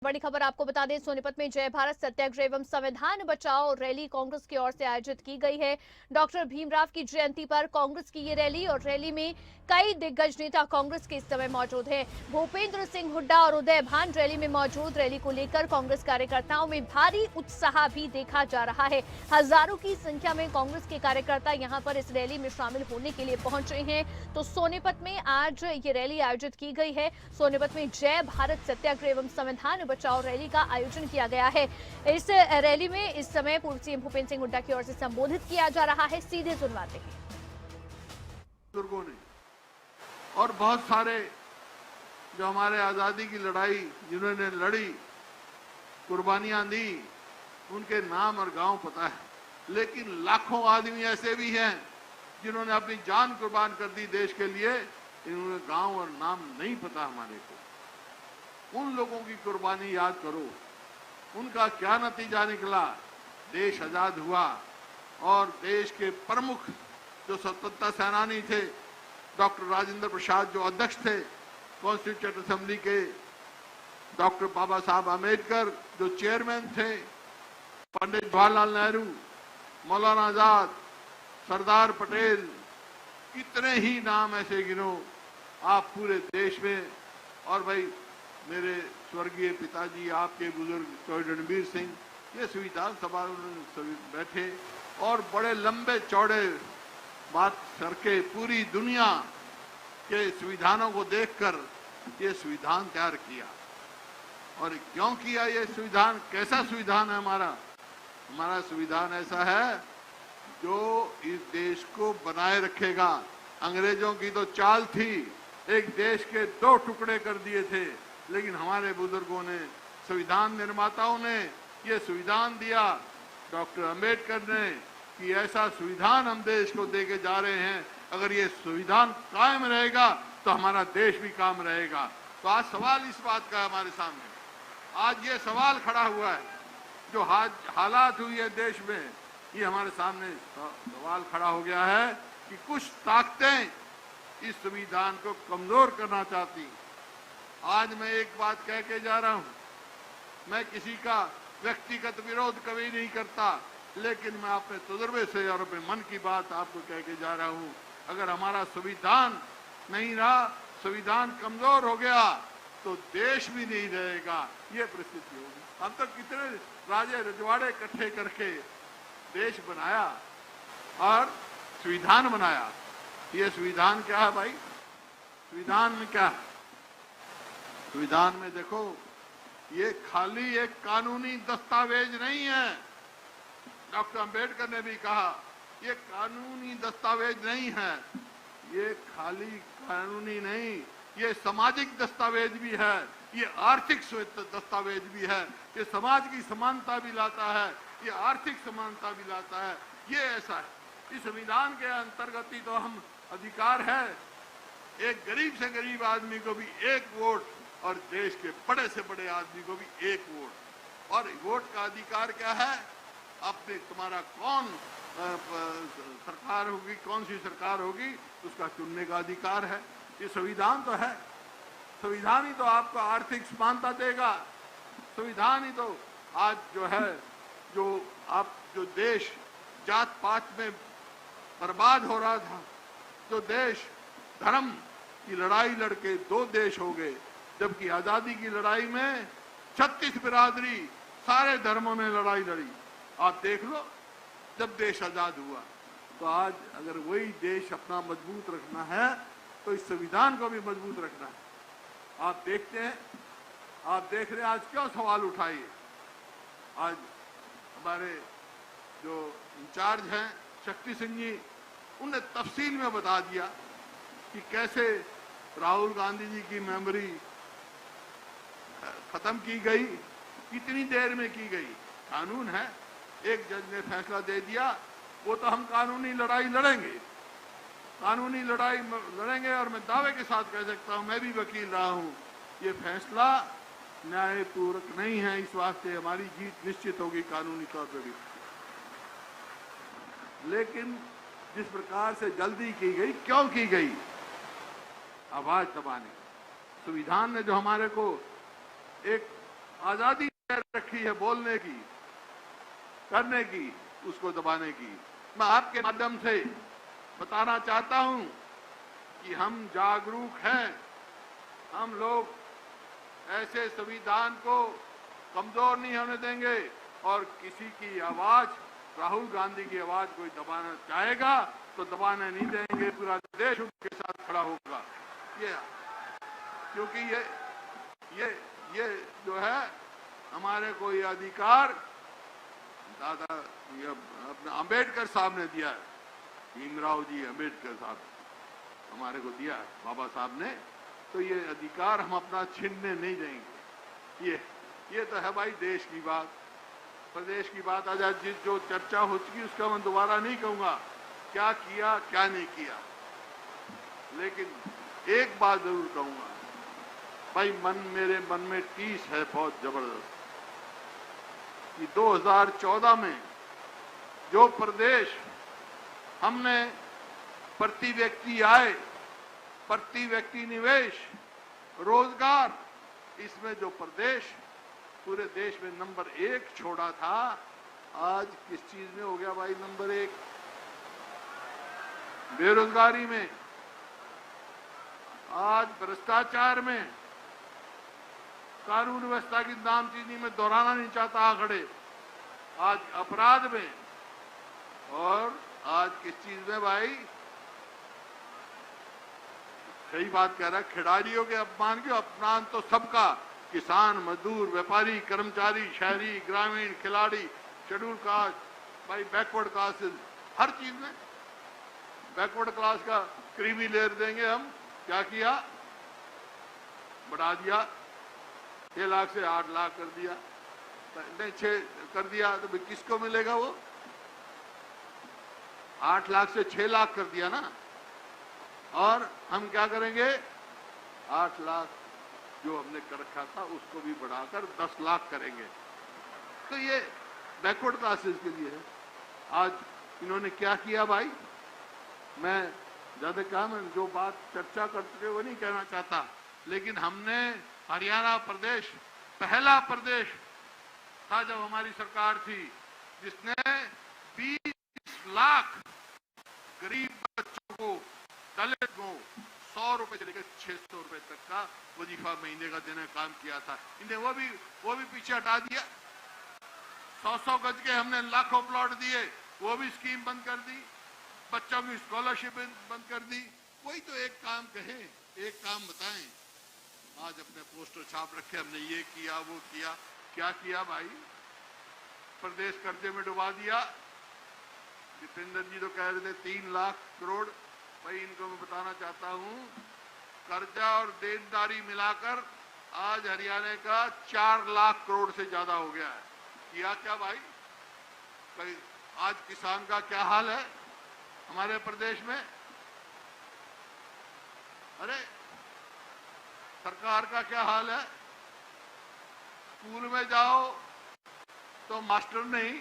बड़ी खबर आपको बता दें, सोनीपत में जय भारत सत्याग्रह एवं संविधान बचाओ रैली कांग्रेस की ओर से आयोजित की गई है। डॉक्टर भीमराव की जयंती पर कांग्रेस की ये रैली और रैली में कई दिग्गज नेता कांग्रेस के इस समय मौजूद हैं। भूपेंद्र सिंह हुड्डा और उदय भान रैली में मौजूद। रैली को लेकर कांग्रेस कार्यकर्ताओं में भारी उत्साह भी देखा जा रहा है। हजारों की संख्या में कांग्रेस के कार्यकर्ता यहां पर इस रैली में शामिल होने के लिए पहुंचे हैं। तो सोनीपत में आज ये रैली आयोजित की गई है। सोनीपत में जय भारत सत्याग्रह एवं संविधान बचाओ रैली का आयोजन किया गया है। इस रैली में इस समय पूर्व सीएम भूपेंद्र सिंह हुड्डा की ओर से संबोधित किया जा रहा है। सीधे सुनवाते हैं। बुजुर्गों ने और बहुत सारे जो हमारे आजादी की लड़ाई जिन्होंने लड़ी, कुर्बानियां दी, उनके नाम और गांव पता है, लेकिन लाखों आदमी ऐसे भी हैं जिन्होंने अपनी जान कुर्बान कर दी देश के लिए, इन्होंने गांव और नाम नहीं पता हमारे को। उन लोगों की कुर्बानी याद करो, उनका क्या नतीजा निकला। देश आजाद हुआ और देश के प्रमुख जो स्वतंत्रता सेनानी थे, डॉक्टर राजेंद्र प्रसाद जो अध्यक्ष थे कॉन्स्टिट्यूएंट असेंबली के, डॉक्टर बाबा साहब आम्बेडकर जो चेयरमैन थे, पंडित जवाहरलाल नेहरू, मौलाना आजाद, सरदार पटेल, कितने ही नाम ऐसे गिनो आप पूरे देश में। और भाई मेरे स्वर्गीय पिताजी, आपके बुजुर्ग चौधरी रणबीर सिंह, ये संविधान सभा में बैठे और बड़े लंबे चौड़े बात करके पूरी दुनिया के संविधानों को देखकर ये संविधान तैयार किया। और क्यों किया ये संविधान? कैसा संविधान है हमारा? हमारा संविधान ऐसा है जो इस देश को बनाए रखेगा। अंग्रेजों की तो चाल थी, एक देश के दो टुकड़े कर दिए थे, लेकिन हमारे बुजुर्गों ने, संविधान निर्माताओं ने ये संविधान दिया, डॉक्टर अंबेडकर ने, कि ऐसा संविधान हम देश को देके जा रहे हैं। अगर ये संविधान कायम रहेगा तो हमारा देश भी कायम रहेगा। तो आज सवाल इस बात का है हमारे सामने, आज ये सवाल खड़ा हुआ है, जो हालात हुई है देश में, ये हमारे सामने सवाल खड़ा हो गया है कि कुछ ताकतें इस संविधान को कमजोर करना चाहती। आज मैं एक बात कह के जा रहा हूं, मैं किसी का व्यक्तिगत विरोध कभी नहीं करता, लेकिन मैं अपने तजुर्बे से और अपने मन की बात आपको कह के जा रहा हूं। अगर हमारा संविधान नहीं रहा, संविधान कमजोर हो गया, तो देश भी नहीं रहेगा, ये परिस्थिति होगी। हम तो कितने राजे रजवाड़े इकट्ठे करके देश बनाया और संविधान बनाया। ये संविधान क्या है भाई? संविधान में क्या है? संविधान में देखो, ये खाली एक कानूनी दस्तावेज नहीं है। डॉक्टर अंबेडकर ने भी कहा, ये कानूनी दस्तावेज नहीं है, ये खाली कानूनी नहीं, ये सामाजिक दस्तावेज भी है, ये आर्थिक दस्तावेज भी है, ये समाज की समानता भी लाता है, ये आर्थिक समानता भी लाता है। ये ऐसा है, इस संविधान के अंतर्गत ही तो हम अधिकार है, एक गरीब से गरीब आदमी को भी एक वोट और देश के बड़े से बड़े आदमी को भी एक वोट। और वोट का अधिकार क्या है? अपने तुम्हारा कौन सरकार होगी, कौन सी सरकार होगी, उसका चुनने का अधिकार है। ये संविधान तो है, संविधान ही तो आपको आर्थिक समानता देगा। संविधान ही तो आज जो है, जो देश जात पात में बर्बाद हो रहा था, जो देश धर्म की लड़ाई लड़के दो देश हो गए, जबकि आजादी की लड़ाई में 36 बिरादरी सारे धर्मों ने लड़ाई लड़ी। आप देख लो, जब देश आजाद हुआ, तो आज अगर वही देश अपना मजबूत रखना है तो इस संविधान को भी मजबूत रखना है। आप देखते हैं, आप देख रहे हैं आज क्यों सवाल उठाए। आज हमारे जो इंचार्ज हैं शक्ति सिंह जी, उन्हें तफसील में बता दिया कि कैसे राहुल गांधी जी की मेमोरी खत्म की गई, कितनी देर में की गई। कानून है, एक जज ने फैसला दे दिया, वो तो हम कानूनी लड़ाई लड़ेंगे, कानूनी लड़ाई लड़ेंगे। और मैं दावे के साथ कह सकता हूं, मैं भी वकील रहा हूं, ये फैसला न्यायपूर्वक नहीं है, इस वास्ते हमारी जीत निश्चित होगी कानूनी तौर पर भी। लेकिन जिस प्रकार से जल्दी की गई, क्यों की गई? आवाज दबाने। संविधान ने जो हमारे को एक आजादी रखी है बोलने की, करने की, उसको दबाने की। मैं आपके माध्यम से बताना चाहता हूं कि हम जागरूक हैं। हम लोग ऐसे संविधान को कमजोर नहीं होने देंगे और किसी की आवाज, राहुल गांधी की आवाज कोई दबाना चाहेगा तो दबाने नहीं देंगे। पूरा देश उनके साथ खड़ा होगा। ये क्योंकि ये जो है हमारे को ये अधिकार दादा ये अपने अम्बेडकर साहब ने दिया है। भीमराव जी अम्बेडकर साहब हमारे को दिया है, बाबा साहब ने। तो ये अधिकार हम अपना छीनने नहीं देंगे। ये तो है भाई देश की बात, प्रदेश की बात। आज जो चर्चा हो चुकी उसका मैं दोबारा नहीं कहूंगा क्या किया क्या नहीं किया, लेकिन एक बात जरूर कहूंगा भाई, मेरे मन में टीस है बहुत जबरदस्त कि 2014 में जो प्रदेश हमने प्रति व्यक्ति आय, प्रति व्यक्ति निवेश, रोजगार, इसमें जो प्रदेश पूरे देश में नंबर 1 छोड़ा था, आज किस चीज में हो गया भाई नंबर 1? बेरोजगारी में, आज भ्रष्टाचार में, कानून व्यवस्था की नामचीनी में दोहराना नहीं चाहता आंकड़े, आज अपराध में, और आज किस चीज में भाई? सही बात कह रहा है, खिलाड़ियों के अपमान के अपमान तो सबका, किसान, मजदूर, व्यापारी, कर्मचारी, शहरी, ग्रामीण, खिलाड़ी, शेड्यूल कास्ट, भाई बैकवर्ड क्लासेस, हर चीज में बैकवर्ड क्लास का क्रीमी लेयर देंगे हम। क्या किया? बढ़ा दिया, 6 लाख से 8 लाख कर दिया, नहीं 6 कर दिया, तो किसको मिलेगा वो? 8 लाख से 6 लाख कर दिया ना। और हम क्या करेंगे? 8 लाख जो हमने कर रखा था उसको भी बढ़ाकर 10 लाख करेंगे। तो ये बैकवर्ड क्लासेस के लिए है। आज इन्होंने क्या किया भाई? मैं ज्यादा कहा, मैं जो बात चर्चा कर चुके वो नहीं कहना चाहता, लेकिन हमने हरियाणा प्रदेश पहला प्रदेश था जब हमारी सरकार थी जिसने 20 लाख गरीब बच्चों को, दलित को 100 रुपए से लेकर 600 रुपए तक का वजीफा महीने का देने का काम किया था। इन्हें वो भी पीछे हटा दिया। 100 गज के हमने लाखों प्लॉट दिए, वो भी स्कीम बंद कर दी। बच्चों की स्कॉलरशिप बंद कर दी। वही तो एक काम कहें, एक काम बताएं। आज अपने पोस्टर छाप रखे, हमने ये किया वो किया। क्या किया भाई? प्रदेश कर्जे में डुबा दिया। दीपेंद्र जी तो कह रहे थे 3 लाख करोड़। भाई इनको मैं बताना चाहता हूं, कर्जा और देनदारी मिलाकर आज हरियाणा का 4 लाख करोड़ से ज्यादा हो गया है। किया क्या भाई? आज किसान का क्या हाल है हमारे प्रदेश में? अरे सरकार का क्या हाल है? स्कूल में जाओ तो मास्टर नहीं,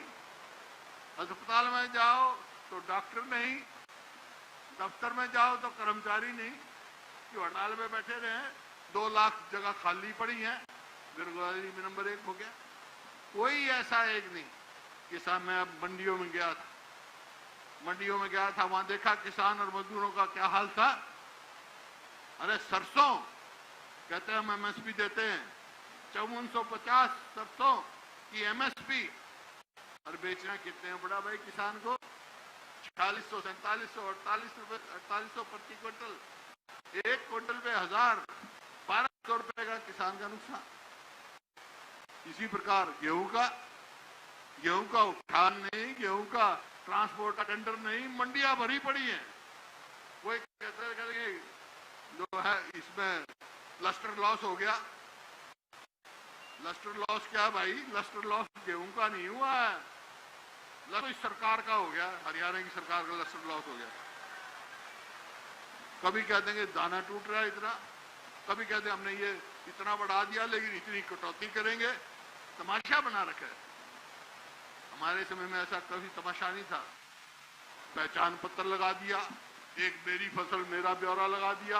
अस्पताल में जाओ तो डॉक्टर नहीं, दफ्तर में जाओ तो कर्मचारी नहीं, जो हड़ताल में बैठे रहे। 2 लाख जगह खाली पड़ी है, बेरोजगारी में नंबर 1 हो गया। कोई ऐसा एक नहीं। किसान, मैं अब मंडियों में गया था, वहां देखा किसान और मजदूरों का क्या हाल था। अरे सरसों कहते हैं हम एमएसपी देते हैं, 5450 सरसों की एमएसपी, और बेचना कितने में पड़ा भाई किसान को? 4600, 4700, 4800 प्रति क्विंटल। 1 क्विंटल पे 1000, 1200 रुपए का किसान का नुकसान। इसी प्रकार गेहूं का उठान नहीं, गेहूं का ट्रांसपोर्ट का टेंडर नहीं, मंडियां भरी पड़ी हैं। कोई कहते जो है इसमें लस्टर लॉस हो गया। लस्टर लॉस क्या भाई? लस्टर लॉस गेहूं का नहीं हुआ है, लस्टर इस सरकार का हो गया, हरियाणा की सरकार का लस्टर लॉस हो गया। कभी कहते हैं कि दाना टूट रहा है इतना, कभी कहते हैं हमने ये इतना बढ़ा दिया लेकिन इतनी कटौती करेंगे। तमाशा बना रखा है। हमारे समय में ऐसा कभी तमाशा नहीं था। पहचान पत्र लगा दिया, एक मेरी फसल मेरा ब्यौरा लगा दिया,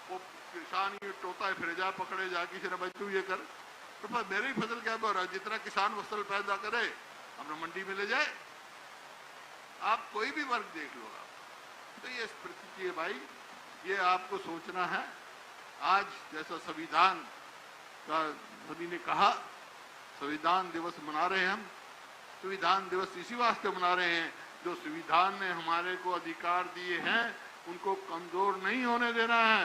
वो किसान ये टोता है फिर जा पकड़े जा, किसी ने भाई तू ये कर, तो मेरी फसल क्या बोल रहा है, जितना किसान फसल पैदा करे अपना मंडी में ले जाए। आप कोई भी वर्ग देख लो आप, तो ये परिस्थिति है भाई, ये आपको सोचना है। आज जैसा संविधान का सभी ने कहा, संविधान दिवस मना रहे हैं हम। संविधान दिवस इसी वास्ते मना रहे हैं, जो संविधान ने हमारे को अधिकार दिए हैं उनको कमजोर नहीं होने देना है।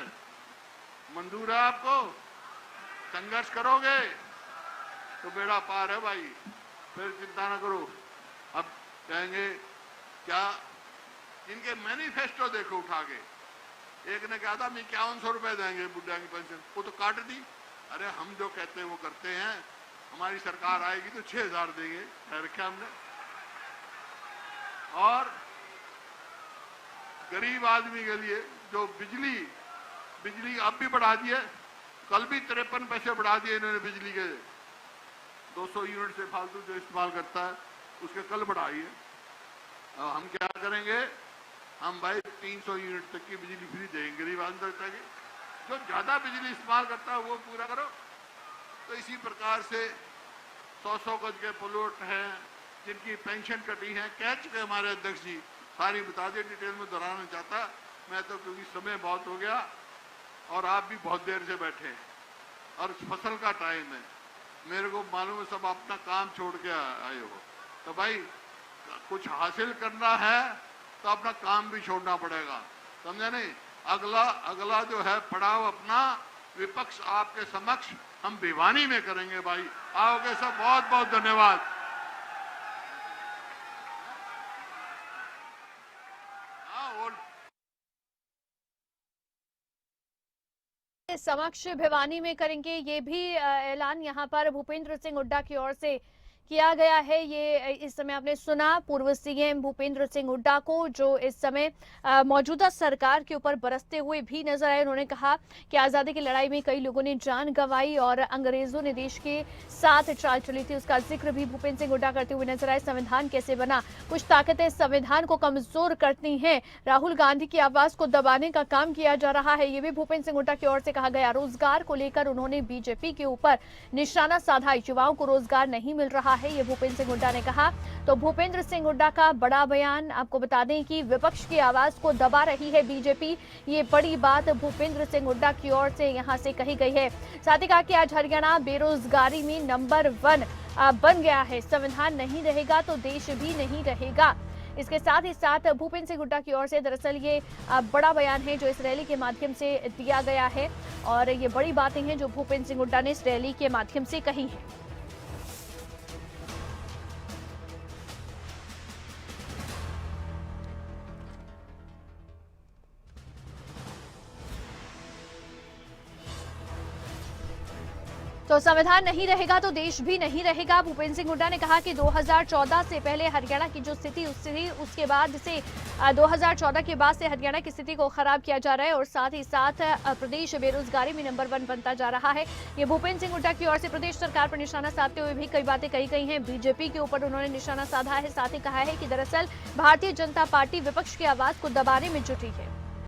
मंजूर है आपको? संघर्ष करोगे तो बेड़ा पार है भाई, फिर चिंता ना करो। अब कहेंगे क्या, इनके मैनिफेस्टो देखो उठा के, एक ने कहा था हम 5100 रुपए देंगे बुढ़िया की पेंशन, वो तो काट दी। अरे हम जो कहते हैं वो करते हैं, हमारी सरकार आएगी तो 6000 देंगे, कह रखा हमने। और गरीब आदमी के लिए जो बिजली अब भी बढ़ा दी है, कल भी 53 पैसे बढ़ा दिए इन्होंने बिजली के। 200 यूनिट से फालतू जो इस्तेमाल करता है उसके कल बढ़ाई है। हम क्या करेंगे, हम भाई 300 यूनिट तक की बिजली फ्री देंगे गरीब आदमी तक की। जो ज्यादा बिजली इस्तेमाल करता है वो पूरा करो। तो इसी प्रकार से 100 गज के प्लॉट हैं जिनकी पेंशन कटी है, कह चुके हमारे अध्यक्ष जी, सारी बता दिए, डिटेल में दोहराना चाहता मैं तो, क्योंकि समय बहुत हो गया और आप भी बहुत देर से बैठे हैं और फसल का टाइम है। मेरे को मालूम है सब अपना काम छोड़ के आए हो, तो भाई कुछ हासिल करना है तो अपना काम भी छोड़ना पड़ेगा, समझे नहीं? अगला जो है पड़ाव अपना विपक्ष आपके समक्ष हम भिवानी में करेंगे भाई। आओगे सब, बहुत बहुत धन्यवाद। समक्ष भिवानी में करेंगे, ये भी ऐलान यहाँ पर भूपेंद्र सिंह हुड्डा की ओर से किया गया है। ये इस समय आपने सुना पूर्व सीएम भूपेंद्र सिंह हुड्डा को, जो इस समय मौजूदा सरकार के ऊपर बरसते हुए भी नजर आए। उन्होंने कहा कि आजादी की लड़ाई में कई लोगों ने जान गंवाई और अंग्रेजों ने देश के साथ चाल चली थी, उसका जिक्र भी भूपेंद्र सिंह हुड्डा करते हुए नजर आए। संविधान कैसे बना, कुछ ताकतें संविधान को कमजोर करती हैं, राहुल गांधी की आवाज को दबाने का काम किया जा रहा है, ये भी भूपेंद्र सिंह हुड्डा की ओर से कहा गया। रोजगार को लेकर उन्होंने बीजेपी के ऊपर निशाना साधा, युवाओं को रोजगार नहीं मिल रहा है, ये भूपेंद्र सिंह हुड्डा ने कहा। तो भूपेंद्र सिंह हुड्डा का बड़ा बयान, आपको बता दें कि विपक्ष की आवाज को दबा रही है बीजेपी, ये बड़ी बात भूपेंद्र सिंह हुड्डा की ओर से यहां से कही गई है। साथ ही कहा कि आज हरियाणा बेरोजगारी में नंबर 1 बन गया है, संविधान नहीं रहेगा तो देश भी नहीं रहेगा। इसके साथ ही साथ भूपेंद्र सिंह हुड्डा की ओर से दरअसल ये बड़ा बयान है जो इस रैली के माध्यम से दिया गया है और ये बड़ी बातें हैं जो भूपेंद्र सिंह हुड्डा ने इस रैली के माध्यम से कही है। तो संविधान नहीं रहेगा तो देश भी नहीं रहेगा। भूपेंद्र सिंह हुड्डा ने कहा कि 2014 से पहले हरियाणा की जो स्थिति उसके बाद से 2014 के बाद से हरियाणा की स्थिति को खराब किया जा रहा है और साथ ही साथ प्रदेश बेरोजगारी में नंबर 1 बनता जा रहा है। ये भूपेंद्र सिंह हुड्डा की ओर से प्रदेश सरकार पर निशाना साधते हुए भी कई बातें कही गई हैं। बीजेपी के ऊपर उन्होंने निशाना साधा है, साथ ही कहा है कि दरअसल भारतीय जनता पार्टी विपक्ष की आवाज को दबाने में जुटी है।